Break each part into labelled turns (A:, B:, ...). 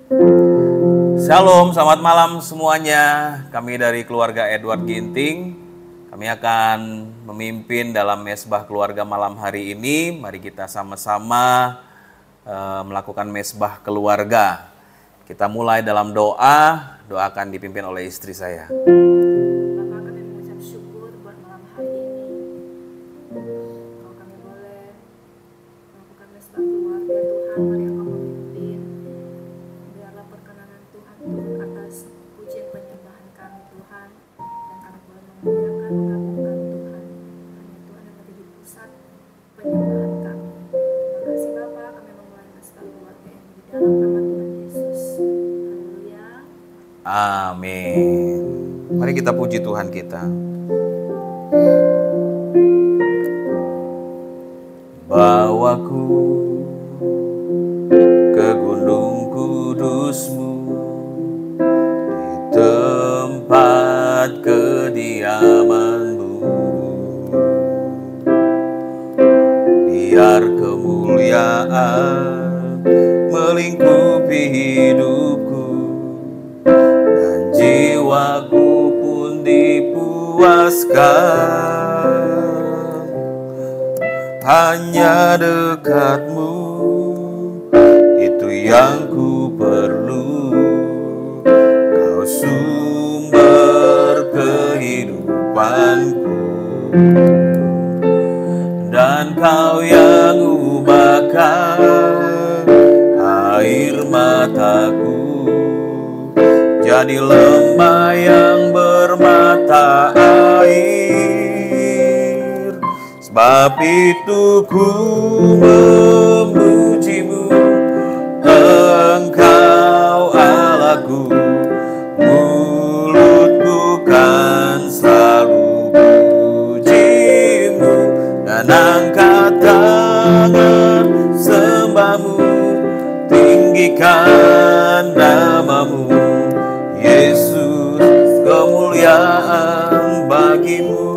A: Shalom, selamat malam semuanya. Kami dari keluarga Edward Ginting. Kami akan memimpin dalam mesbah keluarga malam hari ini. Mari kita sama-sama melakukan mesbah keluarga. Kita mulai dalam doa. Doa akan dipimpin oleh istri saya.
B: Bapak, kami mengucap syukur buat malam hari ini. Kalau kami boleh melakukan mesbah keluarga Tuhan, mari Engkau memimpin. Biarlah perkenanan Tuhan turun atas pujian penyembahan kami Tuhan, dan kami boleh memuliakan mengagungkan Tuhan. Hanya Tuhan yang menjadi pusat penyembahan kami. Terima kasih Bapak, kami memulai mesbah keluarga ini di dalam nama Tuhan Yesus. Haleluya.
A: Amin. Mari kita puji Tuhan kita. Bawaku ke gunung kudus-Mu, di tempat kediaman-Mu. Biar kemuliaan melingkupi hidupku, dan jiwaku pun dipuaskan. Hanya dekat-Mu, itu yang ku perlu. Kau sumber kehidupanku, dan Kau yang ubahkan air mataku jadi lembah yang bermata air. Sebab itu ku memuji-Mu, Engkau Allahku. Mulutku kan selalu puji-Mu, dan angkat tangan sembah-Mu, tinggikan nama-Mu. Yesus, kemuliaan bagi-Mu.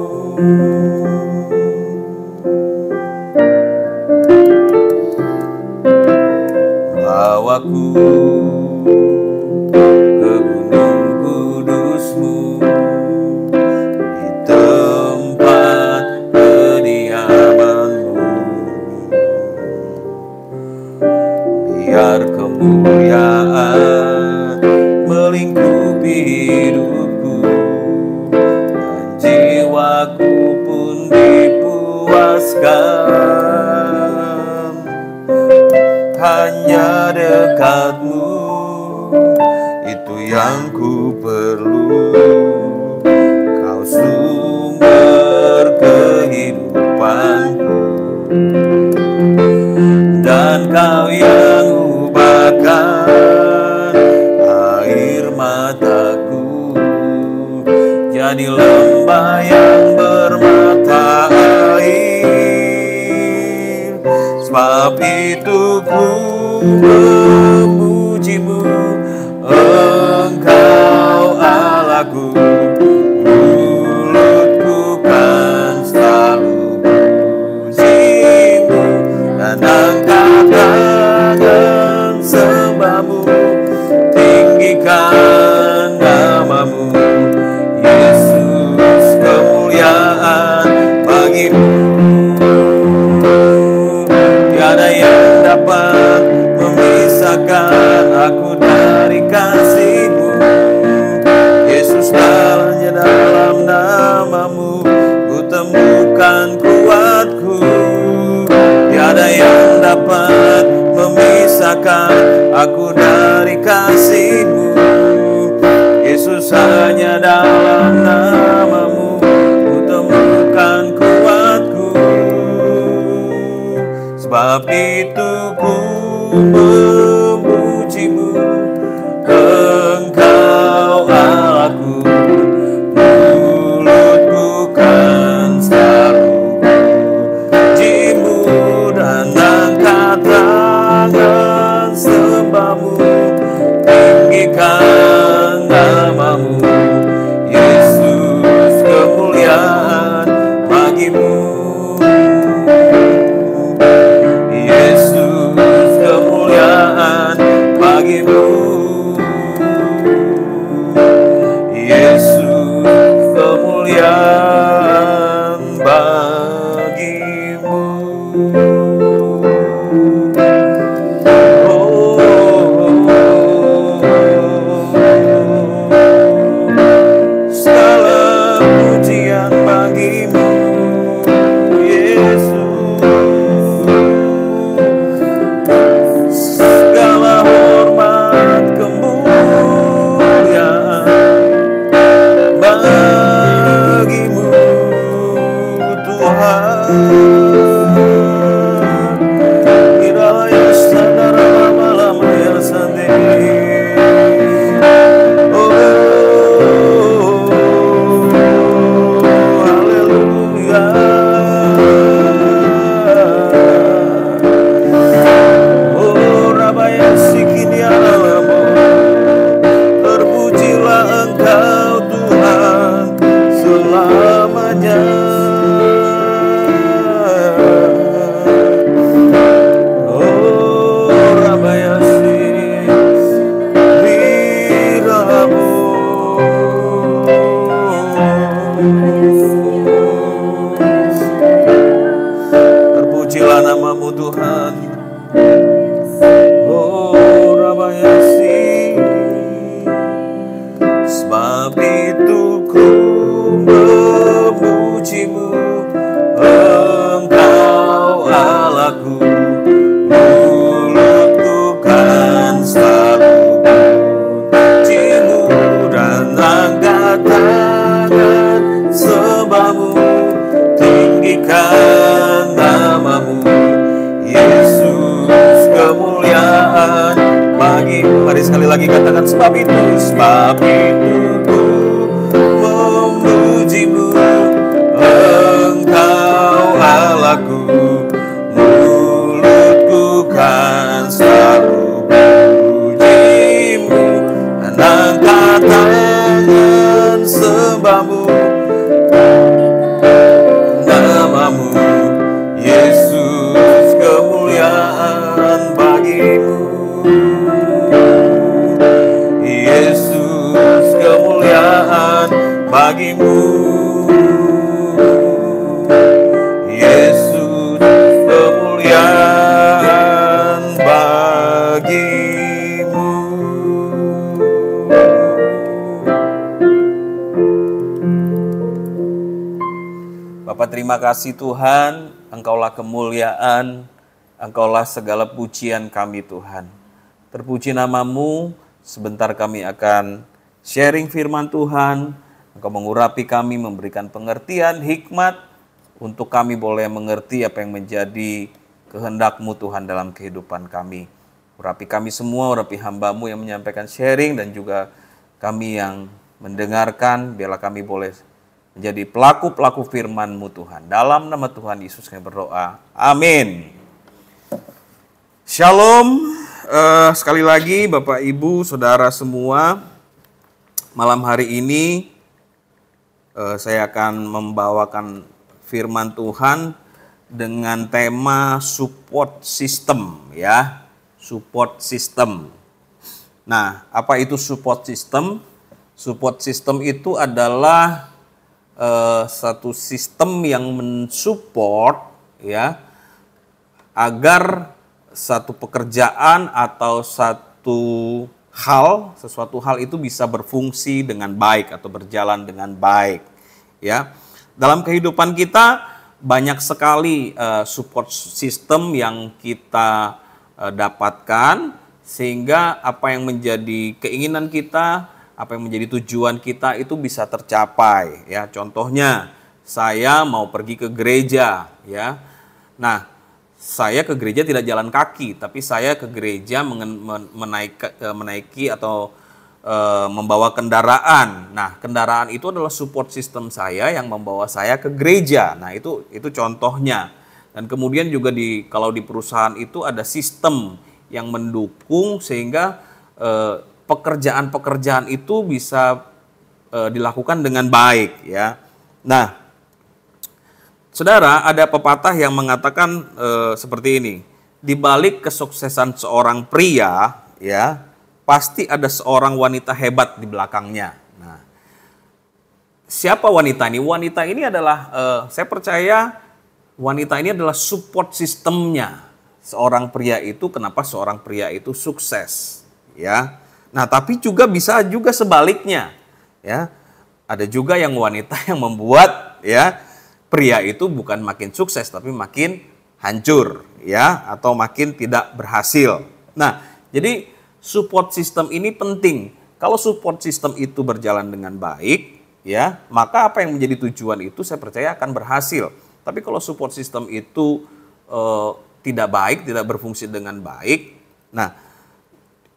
A: Bawaku ke gunung kudus-Mu, di tempat kediaman-Mu. Biar kemuliaan melingkupi hidupku, dan jiwaku pun dipuaskan. Hanya dekat-Mu, itu yang ku perlu. Kau sumber kehidupanku, dan Kau yang ubahkan air mataku jadi lembah yang bermata air. Sebab itu ku memuji-Mu, Engkau Allahku. Mulutku kan selalu puji-Mu, dan angkat tangan sembah-Mu, tinggikan nama-Mu. Yesus, kemuliaan bagi-Mu. Tiada yang dapat memisahkan aku dari kasih-Mu. Yesus, dalamnya dalam nama-Mu ku temukan kuatku. Tiada yang dapat memisahkan aku dari kasih-Mu. Yesus, hanya dalam nama-Mu ku temukan kuatku. Sebab itu ku memuji-Mu, Engkau Allahku. Mulutku kan selalu puji-Mu, dan angkat tangan sembah-Mu, tinggikan nama-Mu. Yesus, kemuliaan bagi-Mu. Yesus, kemuliaan bagi-Mu. Terima kasih Tuhan, Engkaulah kemuliaan, Engkaulah segala pujian kami Tuhan. Terpuji nama-Mu, sebentar kami akan sharing firman Tuhan. Engkau mengurapi kami, memberikan pengertian, hikmat, untuk kami boleh mengerti apa yang menjadi kehendak-Mu Tuhan dalam kehidupan kami. Urapi kami semua, urapi hamba-Mu yang menyampaikan sharing, dan juga kami yang mendengarkan, biarlah kami boleh menjadi pelaku-pelaku firman-Mu Tuhan. Dalam nama Tuhan Yesus kami berdoa. Amin. Shalom. Sekali lagi Bapak Ibu Saudara semua. Malam hari ini saya akan membawakan firman Tuhan dengan tema support system ya. Support system. Nah, apa itu support system? Support system itu adalah satu sistem yang mensupport ya agar satu pekerjaan atau sesuatu hal itu bisa berfungsi dengan baik atau berjalan dengan baik ya. Dalam kehidupan kita banyak sekali support system yang kita dapatkan, sehingga apa yang menjadi keinginan kita, apa yang menjadi tujuan kita itu bisa tercapai ya. Contohnya saya mau pergi ke gereja ya. Nah, saya ke gereja tidak jalan kaki, tapi saya ke gereja menaiki atau membawa kendaraan. Nah, kendaraan itu adalah support system saya yang membawa saya ke gereja. Nah, itu contohnya. Dan kemudian juga kalau di perusahaan itu ada sistem yang mendukung sehingga pekerjaan-pekerjaan itu bisa dilakukan dengan baik ya. Nah, Saudara, ada pepatah yang mengatakan seperti ini. Di balik kesuksesan seorang pria ya, pasti ada seorang wanita hebat di belakangnya. Nah, siapa wanita ini? Wanita ini adalah saya percaya wanita ini adalah support sistemnya seorang pria itu. Kenapa seorang pria itu sukses, ya? Nah, tapi juga bisa juga sebaliknya, ya. Ada juga yang wanita yang membuat, ya, pria itu bukan makin sukses tapi makin hancur, ya, atau makin tidak berhasil. Nah, jadi support system ini penting. Kalau support system itu berjalan dengan baik, ya, maka apa yang menjadi tujuan itu saya percaya akan berhasil. Tapi kalau support system itu tidak baik, tidak berfungsi dengan baik, nah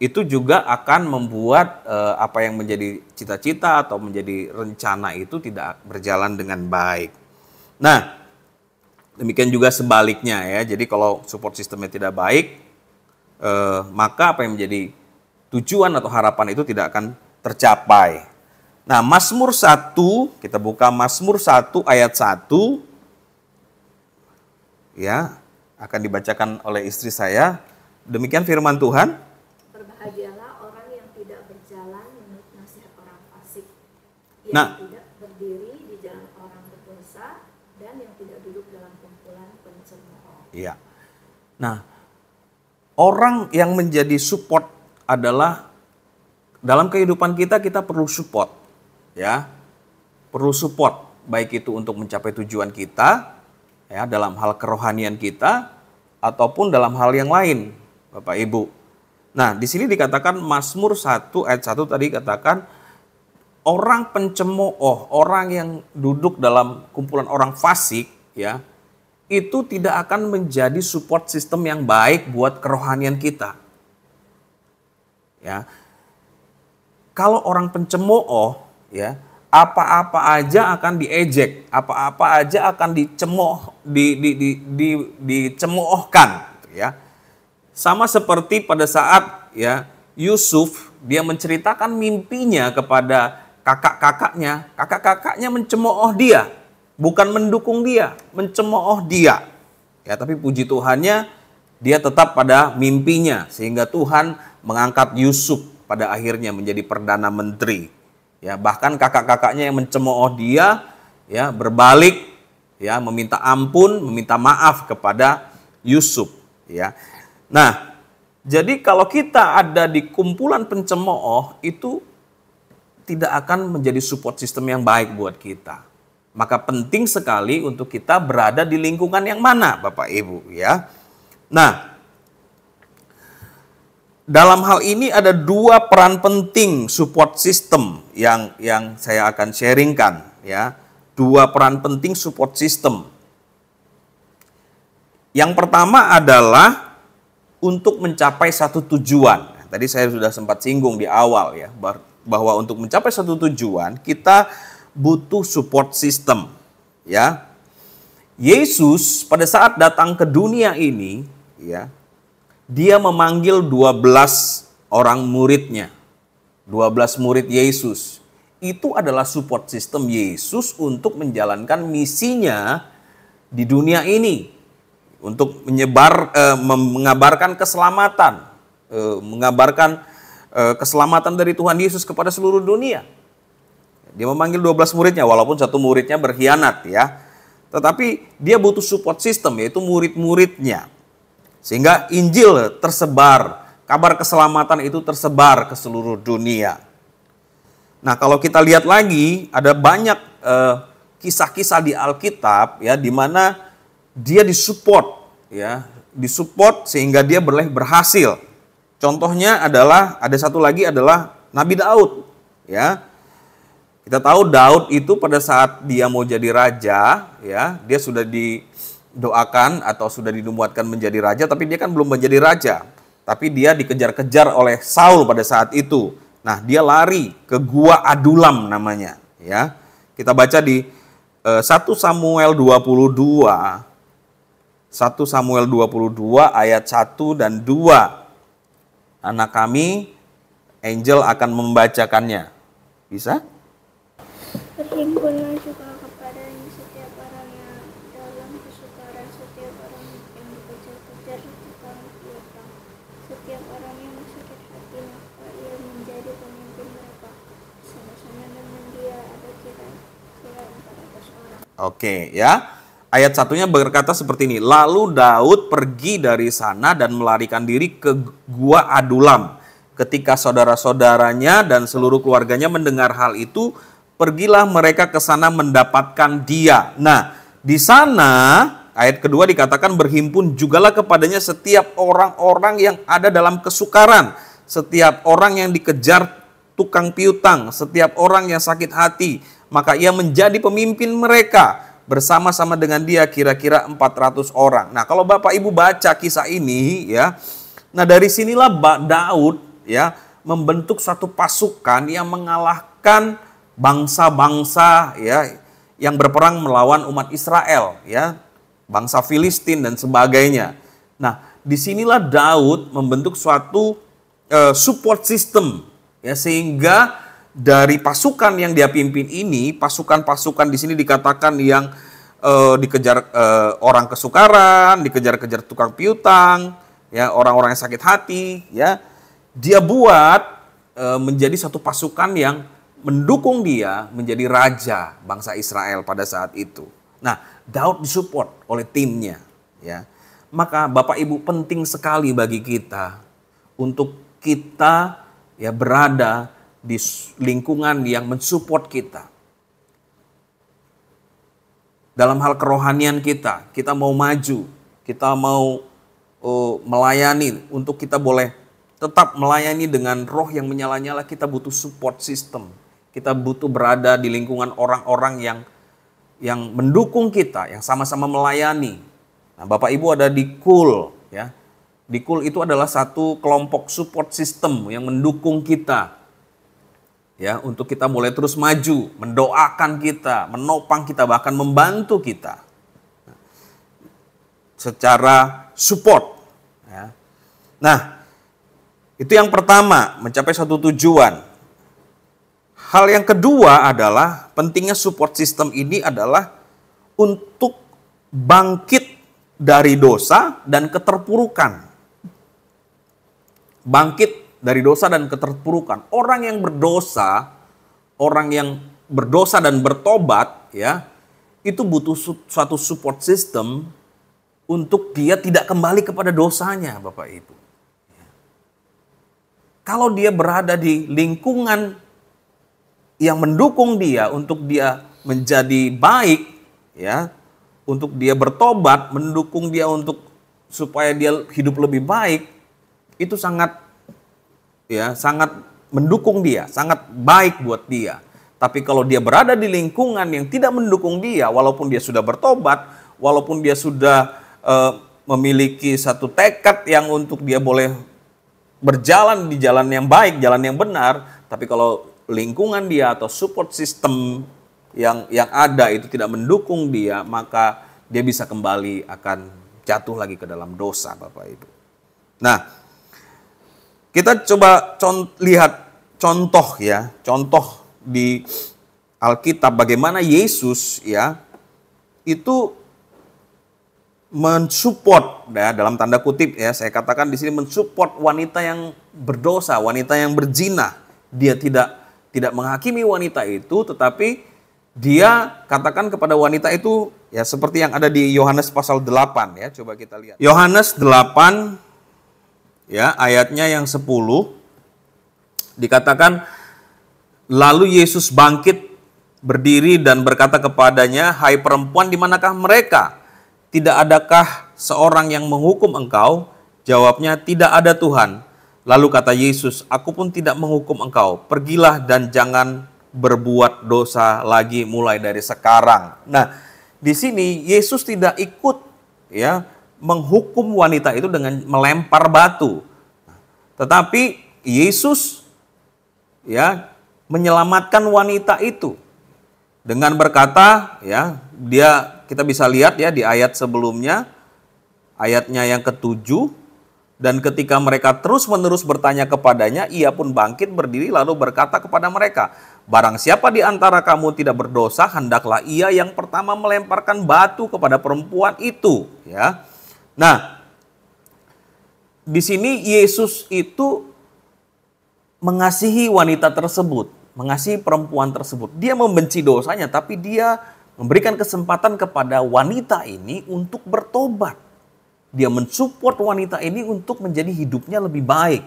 A: itu juga akan membuat apa yang menjadi cita-cita atau menjadi rencana itu tidak berjalan dengan baik. Nah, demikian juga sebaliknya, ya. Jadi kalau support sistemnya tidak baik, maka apa yang menjadi tujuan atau harapan itu tidak akan tercapai. Nah, Mazmur 1, kita buka Mazmur 1 ayat 1, ya, akan dibacakan oleh istri saya. Demikian firman Tuhan.
B: Berbahagialah orang yang tidak berjalan menurut nasihat orang fasik,
A: Nah,
B: yang tidak berdiri di jalan orang berdosa, dan yang tidak duduk dalam kumpulan pencemooh.
A: iya. Nah, orang yang menjadi support adalah dalam kehidupan kita perlu support, ya. Perlu support, baik itu untuk mencapai tujuan kita, ya, dalam hal kerohanian kita ataupun dalam hal yang lain, Bapak Ibu. Nah, di sini dikatakan Mazmur 1 ayat 1 tadi katakan orang pencemooh, orang yang duduk dalam kumpulan orang fasik, ya, itu tidak akan menjadi support system yang baik buat kerohanian kita. Ya. Kalau orang pencemooh, ya, apa-apa aja akan diejek, apa-apa aja akan dicemoohkan, gitu, ya. Sama seperti pada saat, ya, Yusuf dia menceritakan mimpinya kepada kakak-kakaknya mencemooh dia, bukan mendukung dia, mencemooh dia. Ya, tapi puji Tuhannya dia tetap pada mimpinya sehingga Tuhan mengangkat Yusuf pada akhirnya menjadi perdana menteri. Ya, bahkan kakak-kakaknya yang mencemooh dia, ya, berbalik, ya, meminta ampun, meminta maaf kepada Yusuf, ya. Nah, jadi kalau kita ada di kumpulan pencemooh itu tidak akan menjadi support system yang baik buat kita. Maka penting sekali untuk kita berada di lingkungan yang mana, Bapak Ibu, ya. Nah, dalam hal ini ada dua peran penting support system yang saya akan sharingkan, ya. Dua peran penting support system. Yang pertama adalah untuk mencapai satu tujuan. Tadi saya sudah sempat singgung di awal, ya, bahwa untuk mencapai satu tujuan kita butuh support system, ya. Yesus pada saat datang ke dunia ini, ya, dia memanggil 12 orang muridnya. 12 murid Yesus. Itu adalah support system Yesus untuk menjalankan misinya di dunia ini. Untuk mengabarkan keselamatan. Mengabarkan keselamatan dari Tuhan Yesus kepada seluruh dunia. Dia memanggil 12 muridnya, walaupun satu muridnya berkhianat, ya. Tetapi dia butuh support system, yaitu murid-muridnya. Sehingga Injil tersebar, kabar keselamatan itu tersebar ke seluruh dunia. Nah, kalau kita lihat lagi, ada banyak kisah-kisah di Alkitab, ya, di mana dia disupport, ya, disupport sehingga dia berhasil. Contohnya adalah ada satu lagi adalah Nabi Daud, ya. Kita tahu Daud itu pada saat dia mau jadi raja, ya, dia sudah didoakan atau sudah dinubuatkan menjadi raja, tapi dia kan belum menjadi raja. Tapi dia dikejar-kejar oleh Saul pada saat itu. Nah, dia lari ke Gua Adulam namanya, ya. Kita baca di 1 Samuel 22. 1 Samuel 22 ayat 1 dan 2. Anak kami, Angel akan membacakannya. Bisa?
C: Berhimpunlah juga kepadanya setiap orang yang dalam kesukaran, setiap orang yang dikejar-kejar tukang piutang, setiap orang yang sakit hati, maka ia menjadi pemimpin mereka. Sama-sama dengan dia ada kira-kira 400 orang.
A: Oke, ya. ayat 1-nya berkata seperti ini. Lalu Daud pergi dari sana dan melarikan diri ke gua Adulam. Ketika saudara-saudaranya dan seluruh keluarganya mendengar hal itu, pergilah mereka ke sana mendapatkan dia. Nah, di sana ayat kedua dikatakan berhimpun jugalah kepadanya setiap orang-orang yang ada dalam kesukaran, setiap orang yang dikejar tukang piutang, setiap orang yang sakit hati, maka ia menjadi pemimpin mereka. Bersama-sama dengan dia kira-kira 400 orang. Nah, kalau Bapak Ibu baca kisah ini ya, nah dari sinilah Daud ya membentuk satu pasukan yang mengalahkan bangsa-bangsa ya yang berperang melawan umat Israel ya, bangsa Filistin dan sebagainya. Nah, disinilah Daud membentuk suatu support system ya, sehingga dari pasukan yang dia pimpin ini, pasukan-pasukan di sini dikatakan yang dikejar orang kesukaran, dikejar-kejar tukang piutang, ya orang-orang yang sakit hati, ya dia buat menjadi satu pasukan yang mendukung dia menjadi raja bangsa Israel pada saat itu. Nah, Daud disupport oleh timnya, ya. Maka Bapak Ibu penting sekali bagi kita untuk kita ya berada di lingkungan yang mensupport kita. Dalam hal kerohanian kita mau maju, kita mau melayani, untuk kita boleh tetap melayani dengan roh yang menyala-nyala, kita butuh support system. Kita butuh berada di lingkungan orang-orang yang mendukung kita, yang sama-sama melayani. Nah, Bapak Ibu ada di KUL, ya. Di KUL itu adalah satu kelompok support system yang mendukung kita. Ya, untuk kita mulai terus maju, mendoakan kita, menopang kita, bahkan membantu kita secara support. Ya. Nah, itu yang pertama, mencapai satu tujuan. Hal yang kedua adalah pentingnya support system ini adalah untuk bangkit dari dosa dan keterpurukan. Bangkit dari dosa dan keterpurukan. Orang yang berdosa dan bertobat ya, itu butuh suatu support system untuk dia tidak kembali kepada dosanya, Bapak Ibu. Kalau dia berada di lingkungan yang mendukung dia untuk dia menjadi baik ya, untuk dia bertobat, mendukung dia untuk supaya dia hidup lebih baik, itu sangat mendukung dia, sangat baik buat dia. Tapi kalau dia berada di lingkungan yang tidak mendukung dia, walaupun dia sudah bertobat, walaupun dia sudah memiliki satu tekad yang untuk dia boleh berjalan di jalan yang baik, jalan yang benar, tapi kalau lingkungan dia atau support system yang ada itu tidak mendukung dia, maka dia bisa kembali akan jatuh lagi ke dalam dosa, Bapak Ibu. Nah, kita coba lihat contoh di Alkitab bagaimana Yesus ya itu mensupport ya, dalam tanda kutip ya, saya katakan di sini mensupport wanita yang berdosa, wanita yang berzina. Dia tidak menghakimi wanita itu, tetapi dia katakan kepada wanita itu ya seperti yang ada di Yohanes pasal 8 ya, coba kita lihat. Yohanes 8 ya, ayatnya yang 10 dikatakan, lalu Yesus bangkit berdiri dan berkata kepadanya, hai perempuan, di manakah mereka? Tidak adakah seorang yang menghukum engkau? Jawabnya, tidak ada Tuhan. Lalu kata Yesus, aku pun tidak menghukum engkau. Pergilah dan jangan berbuat dosa lagi mulai dari sekarang. Nah, di sini Yesus tidak ikut ya menghukum wanita itu dengan melempar batu. Tetapi Yesus ya menyelamatkan wanita itu dengan berkata ya, kita bisa lihat ya di ayat sebelumnya, ayatnya yang ke-7, dan ketika mereka terus-menerus bertanya kepadanya, ia pun bangkit berdiri lalu berkata kepada mereka, barang siapa di antara kamu tidak berdosa, hendaklah ia yang pertama melemparkan batu kepada perempuan itu ya. Nah, di sini Yesus itu mengasihi wanita tersebut, mengasihi perempuan tersebut. Dia membenci dosanya, tapi dia memberikan kesempatan kepada wanita ini untuk bertobat. Dia mensupport wanita ini untuk menjadi hidupnya lebih baik.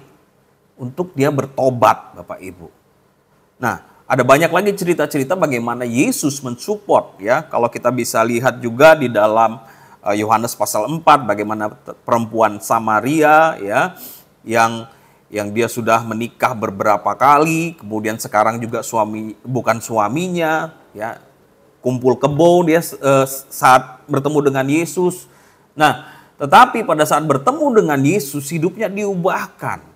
A: Untuk dia bertobat, Bapak Ibu. Nah, ada banyak lagi cerita-cerita bagaimana Yesus mensupport ya. Kalau kita bisa lihat juga di dalam Yohanes pasal 4 bagaimana perempuan Samaria ya yang dia sudah menikah beberapa kali, kemudian sekarang juga bukan suaminya ya. Kumpul kebo dia saat bertemu dengan Yesus. Nah, tetapi pada saat bertemu dengan Yesus hidupnya diubahkan.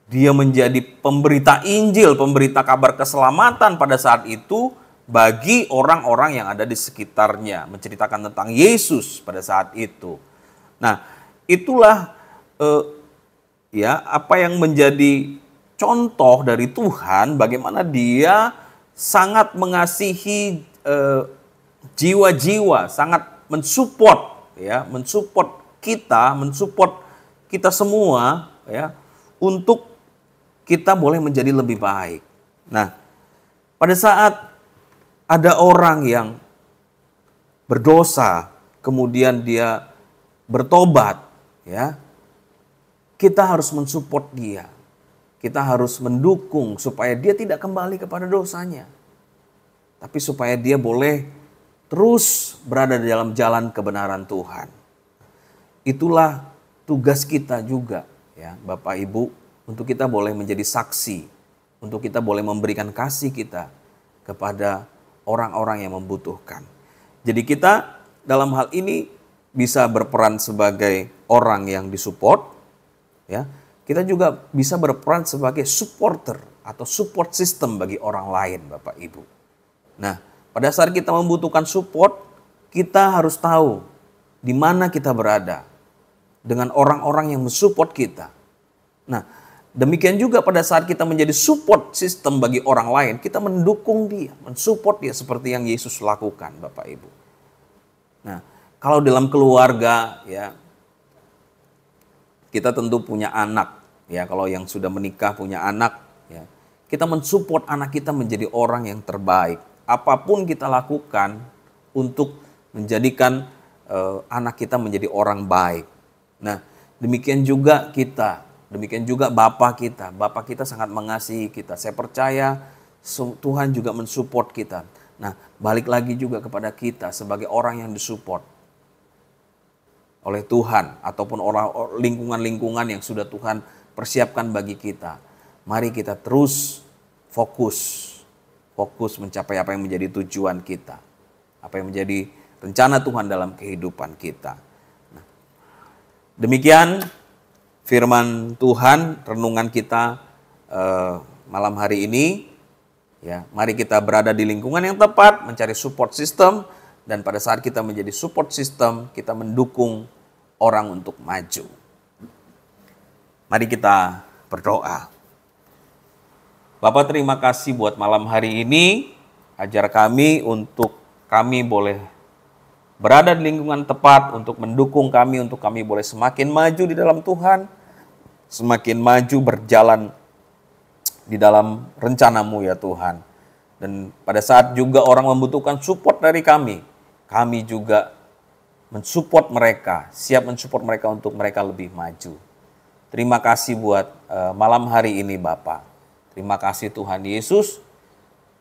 A: Dia menjadi pemberita Injil, pemberita kabar keselamatan pada saat itu bagi orang-orang yang ada di sekitarnya. Menceritakan tentang Yesus pada saat itu. Nah, itulah apa yang menjadi contoh dari Tuhan, bagaimana dia sangat mengasihi jiwa-jiwa, sangat mensupport kita semua ya, untuk kita boleh menjadi lebih baik. Nah, pada saat ada orang yang berdosa, kemudian dia bertobat, ya, kita harus mensupport dia. Kita harus mendukung supaya dia tidak kembali kepada dosanya. Tapi supaya dia boleh terus berada di dalam jalan kebenaran Tuhan. Itulah tugas kita juga, ya, Bapak Ibu, untuk kita boleh menjadi saksi, untuk kita boleh memberikan kasih kita kepada orang-orang yang membutuhkan. Jadi kita dalam hal ini bisa berperan sebagai orang yang disupport, ya. Kita juga bisa berperan sebagai supporter atau support system bagi orang lain, Bapak Ibu. Nah, pada saat kita membutuhkan support, kita harus tahu di mana kita berada dengan orang-orang yang mensupport kita. Nah, demikian juga pada saat kita menjadi support system bagi orang lain, kita mendukung dia, mensupport dia seperti yang Yesus lakukan, Bapak Ibu. Nah, kalau dalam keluarga, ya, kita tentu punya anak, ya, kalau yang sudah menikah punya anak, ya, kita mensupport anak kita menjadi orang yang terbaik. Apapun kita lakukan untuk menjadikan anak kita menjadi orang baik. Nah, demikian juga kita. Demikian juga Bapak kita sangat mengasihi kita. Saya percaya Tuhan juga mensupport kita. Nah, balik lagi juga kepada kita sebagai orang yang disupport oleh Tuhan ataupun orang lingkungan-lingkungan yang sudah Tuhan persiapkan bagi kita. Mari kita terus fokus mencapai apa yang menjadi tujuan kita. Apa yang menjadi rencana Tuhan dalam kehidupan kita. Nah, demikian firman Tuhan, renungan kita malam hari ini. Ya, mari kita berada di lingkungan yang tepat, mencari support system, dan pada saat kita menjadi support system, kita mendukung orang untuk maju. Mari kita berdoa. Bapak, terima kasih buat malam hari ini. Ajar kami untuk kami boleh berada di lingkungan tepat, untuk mendukung kami, untuk kami boleh semakin maju di dalam Tuhan, semakin maju berjalan di dalam rencana-Mu ya Tuhan. Dan pada saat juga orang membutuhkan support dari kami juga mensupport mereka, siap mensupport mereka untuk mereka lebih maju. Terima kasih buat malam hari ini Bapak. Terima kasih Tuhan Yesus.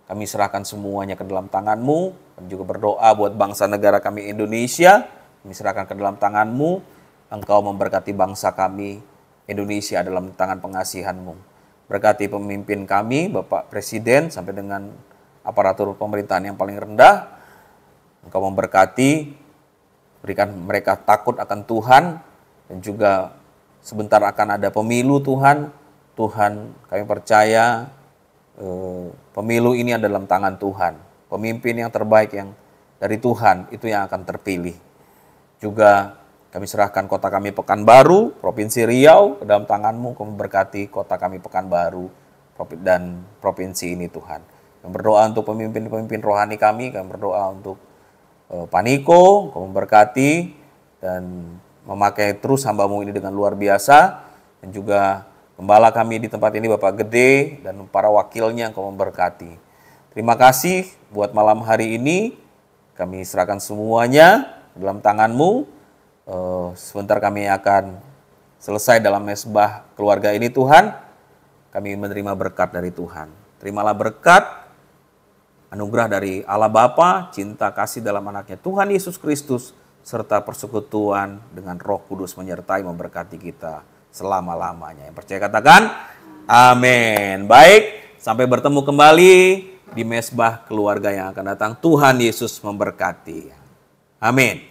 A: Kami serahkan semuanya ke dalam tangan-Mu. Kami juga berdoa buat bangsa negara kami Indonesia. Kami serahkan ke dalam tangan-Mu. Engkau memberkati bangsa kami Indonesia dalam tangan pengasihan-Mu. Berkati pemimpin kami, Bapak Presiden, sampai dengan aparatur pemerintahan yang paling rendah. Engkau memberkati, berikan mereka takut akan Tuhan, dan juga sebentar akan ada pemilu Tuhan. Tuhan, kami percaya pemilu ini ada dalam tangan Tuhan. Pemimpin yang terbaik yang dari Tuhan, itu yang akan terpilih. Juga kami serahkan kota kami Pekanbaru, Provinsi Riau, ke dalam tangan-Mu. Kami berkati kota kami Pekanbaru dan provinsi ini Tuhan. Kami berdoa untuk pemimpin-pemimpin rohani kami berdoa untuk Pak Niko, Kau memberkati dan memakai terus hamba-Mu ini dengan luar biasa. Dan juga gembala kami di tempat ini Bapak Gede dan para wakilnya Kau memberkati. Terima kasih buat malam hari ini. Kami serahkan semuanya dalam tangan-Mu. Sebentar kami akan selesai dalam mesbah keluarga ini Tuhan. Kami menerima berkat dari Tuhan. Terimalah berkat, anugerah dari Allah Bapa, cinta kasih dalam anaknya Tuhan Yesus Kristus, serta persekutuan dengan Roh Kudus menyertai memberkati kita selama-lamanya. Yang percaya katakan, amin. Baik, sampai bertemu kembali di mesbah keluarga yang akan datang. Tuhan Yesus memberkati. Amin.